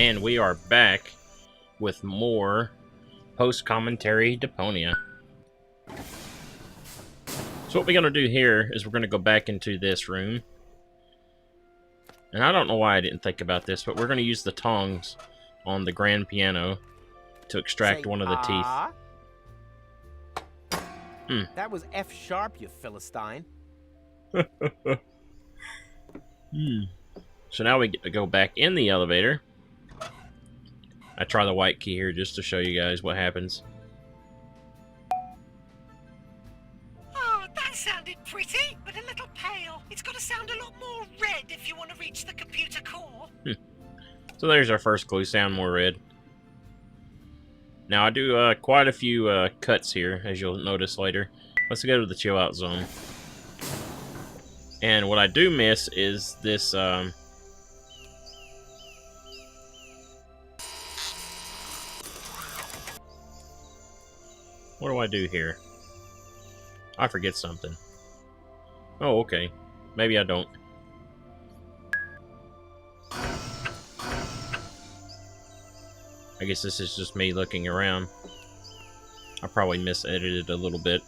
And we are back with more post-commentary Deponia. So what we're going to do here is we're going to go back into this room. And I don't know why I didn't think about this, but we're going to use the tongs on the grand piano to extract one of the teeth. That was F sharp, you Philistine. So now we get to go back in the elevator. I try the white key here just to show you guys what happens. Oh, that sounded pretty, but a little pale. It's got to sound a lot more red if you want to reach the computer core. So there's our first clue, sound more red. Now I do quite a few cuts here, as you'll notice later. Let's go to the chill out zone. And what I do miss is this what do I do here? I forget something. Oh, okay. Maybe I don't. I guess this is just me looking around. I probably misedited a little bit.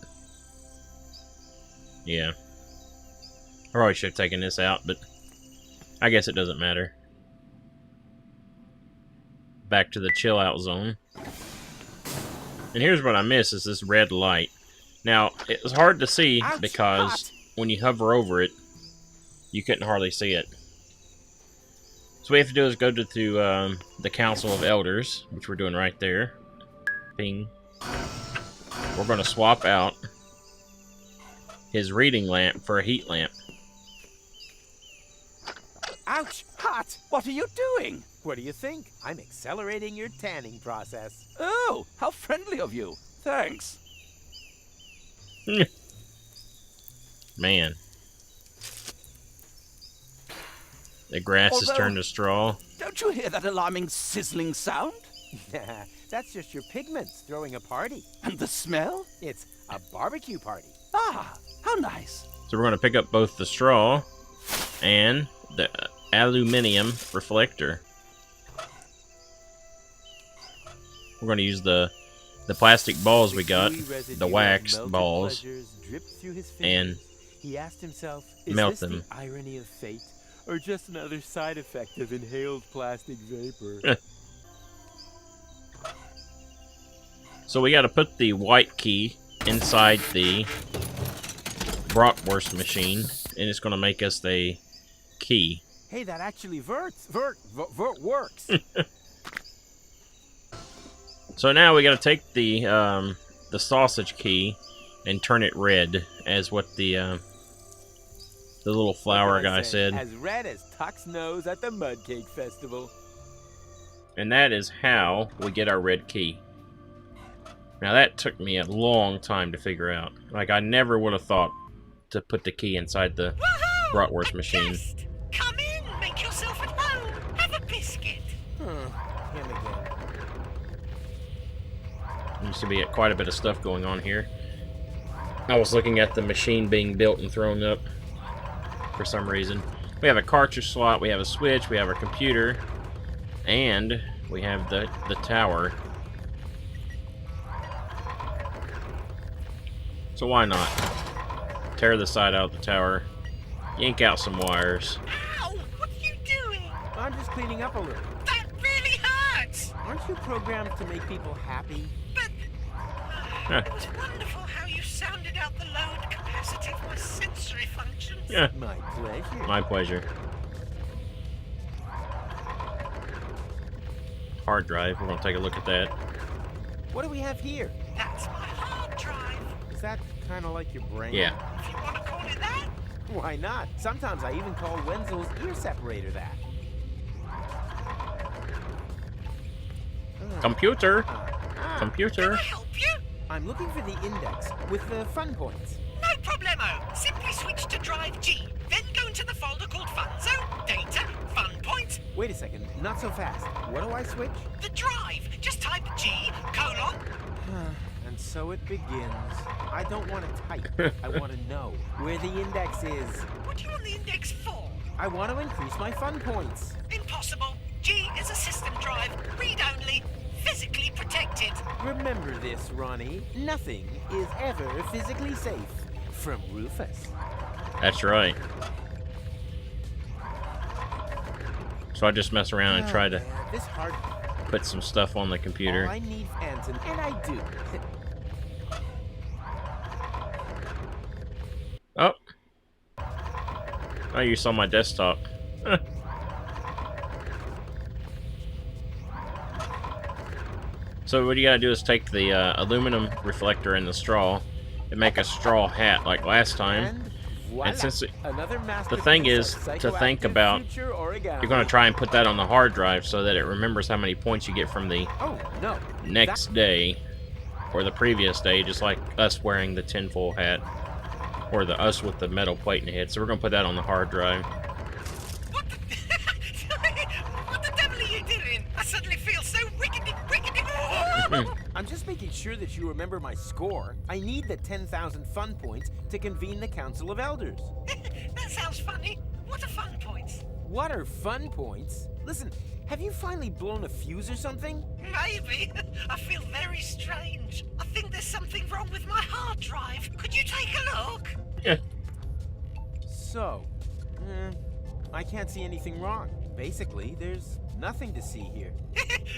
Yeah. I probably should have taken this out, but I guess it doesn't matter. Back to the chill out zone. And here's what I miss is this red light. Now, it was hard to see because when you hover over it, you couldn't hardly see it. So what we have to do is go to the Council of Elders, which we're doing right there. Ping. We're going to swap out his reading lamp for a heat lamp. Ouch! Hot! What are you doing? What do you think? I'm accelerating your tanning process. Oh, how friendly of you. Thanks. Man. The grass has turned to straw. Don't you hear that alarming sizzling sound? Yeah, that's just your pigments throwing a party. And the smell? It's a barbecue party. Ah, how nice. So we're going to pick up both the straw and the aluminium reflector. We're going to use the plastic balls we got, the wax balls, and he asked himself, melt is this them. The irony of fate, or just another side effect of inhaled plastic vapor? So we got to put the white key inside the bratwurst machine, and it's going to make us the key. Hey, that actually works. So now we got to take the sausage key and turn it red, as what the little flower guy said. As red as Tuck's nose at the Mud Cake Festival. And that is how we get our red key. Now that took me a long time to figure out. Like, I never would have thought to put the key inside the bratwurst machine. Guest. Come in, make yourself at home. Have a biscuit. Him again. Seems to be quite a bit of stuff going on here. I was looking at the machine being built and thrown up for some reason. We have a cartridge slot, we have a switch, we have our computer, and we have the tower. So why not? Tear the side out of the tower, yank out some wires. Ow! What are you doing? I'm just cleaning up a little. That really hurts! Aren't you programmed to make people happy? But it was wonderful how you sounded out the load capacity of my sensory functions. Yeah. My pleasure. My pleasure. Hard drive, we're going to take a look at that. What do we have here? That's my hard drive. Is that kind of like your brain? Yeah. If you want to call it that. Why not? Sometimes I even call Wenzel's ear separator that. Computer! Ah, Computer! Can I help you? I'm looking for the index with the fun points. No problemo. Simply switch to drive G. Then go into the folder called Fun Zone, Data, Fun Points. Wait a second, not so fast. What do I switch? The drive. Just type G, : And so it begins. I don't want to type. I want to know where the index is. What do you want the index for? I want to increase my fun points. Impossible. G is a system drive. infected. Remember this, Ronnie. Nothing is ever physically safe. From Rufus. That's right. So I just mess around and try to Man, this hard. put some stuff on the computer. All I need fans, and I do. Oh. Oh, you saw my desktop. So what you gotta do is take the aluminum reflector and the straw and make a straw hat like last time. And voila, And since another the thing is to think about, you're gonna try and put that on the hard drive so that it remembers how many points you get from the Oh no! next day or the previous day, just like us wearing the tinfoil hat or the us with the metal plate in the head. So we're gonna put that on the hard drive. What the... what the devil are you doing? I suddenly feel so wicked. I'm just making sure that you remember my score. I need the 10,000 fun points to convene the Council of Elders. That sounds funny. What are fun points? What are fun points? Listen, have you finally blown a fuse or something? Maybe. I feel very strange. I think there's something wrong with my hard drive. Could you take a look? So, I can't see anything wrong. Basically, there's nothing to see here.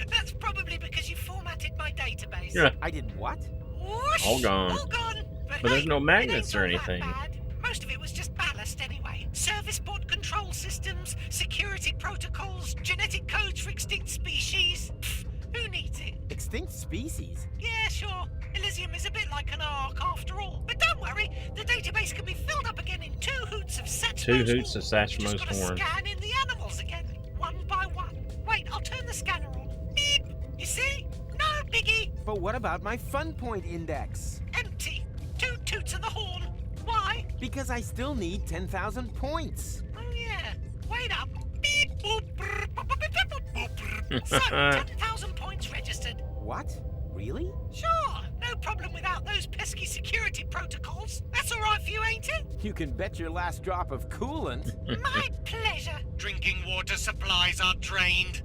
That's probably because you formatted my database. Yeah. I did what? Whoosh, All gone. All gone. But there's hey, no it magnets ain't or all that anything. bad. Most of it was just ballast anyway. Service board control systems, security protocols, genetic codes for extinct species. Pfft, who needs it? Extinct species? Yeah, sure. Elysium is a bit like an ark after all. But don't worry, the database can be filled up again in 2 hoots of Satchmo's Two hoots of horn. Satchmo's Just gotta horn. scan in the animals again, one by one. Wait, I'll turn the scanner on. Beep! You see? No biggie. But what about my fun point index? Empty. 2 toots of the horn. Why? Because I still need 10,000 points. Oh yeah. Wait up. Beep! Boop! Brr, boop, boop, boop, boop, boop, brr. So, 10,000 points registered. What? Really? Sure. No problem without those pesky security protocols. That's all right for you, ain't it? You can bet your last drop of coolant. My pleasure. Drinking water supplies are drained.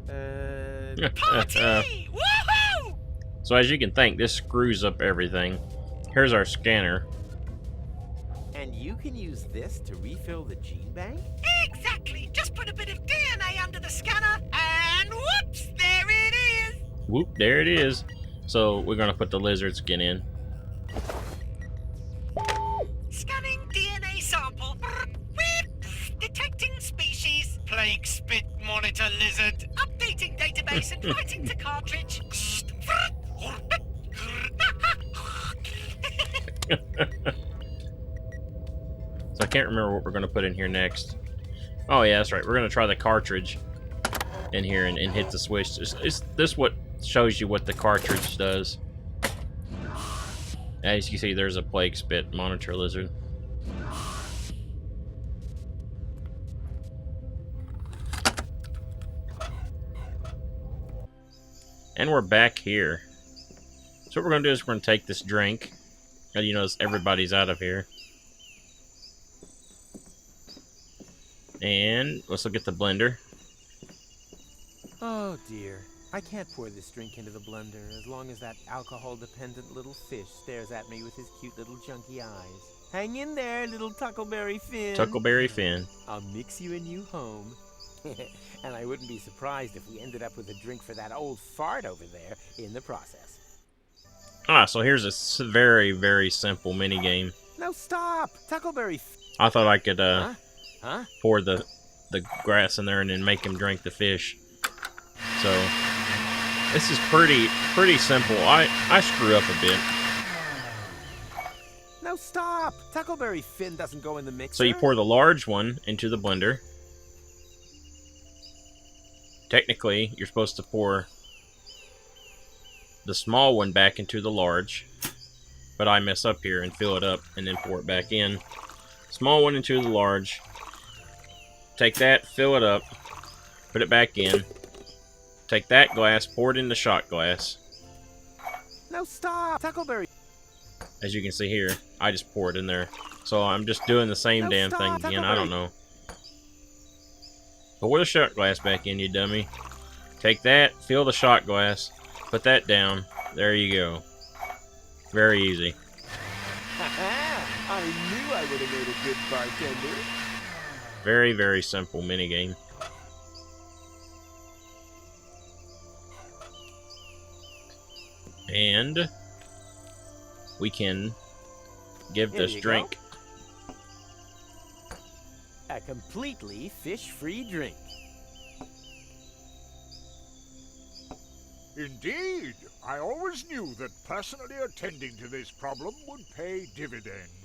Party! Woohoo! So as you can think, this screws up everything. Here's our scanner. And you can use this to refill the gene bank? Exactly. Just put a bit of DNA under the scanner, and whoops, there it is. Whoop, there it is. So we're gonna put the lizard skin in. Scanning DNA sample. Whip. Detecting species. Plague spit monitor lizard. Updating database and writing to cartridge. So I can't remember what we're gonna put in here next. Oh yeah, that's right. We're gonna try the cartridge in here and hit the switch. Is this what shows you what the cartridge does? As you can see, there's a plague spit monitor lizard. And we're back here. So what we're gonna do is we're gonna take this drink. And you notice everybody's out of here. And let's look at the blender. Oh dear. I can't pour this drink into the blender as long as that alcohol-dependent little fish stares at me with his cute little chunky eyes. Hang in there, little Tuckleberry Finn. Tuckleberry Finn. I'll mix you a new home. And I wouldn't be surprised if we ended up with a drink for that old fart over there in the process. Ah, so here's a very, very simple mini game. No, stop! Tuckleberry I thought I could Huh? pour the grass in there and then make him drink the fish. So this is pretty simple. I screw up a bit. No, stop! Tuckleberry Finn doesn't go in the mixer. So you pour the large one into the blender. Technically, you're supposed to pour the small one back into the large, but I mess up here and fill it up and then pour it back in. Small one into the large. Take that, fill it up, put it back in. Take that glass, pour it in the shot glass. No, stop! Tuckleberry. As you can see here, I just pour it in there. So I'm just doing the same No, damn stop, thing again. I don't know. Pour the shot glass back in, you dummy. Take that, fill the shot glass, put that down, There you go. Very easy. I knew I would have made a good bartender. Very, very simple minigame. And we can give There this you drink. A completely fish-free drink. Indeed, I always knew that personally attending to this problem would pay dividends.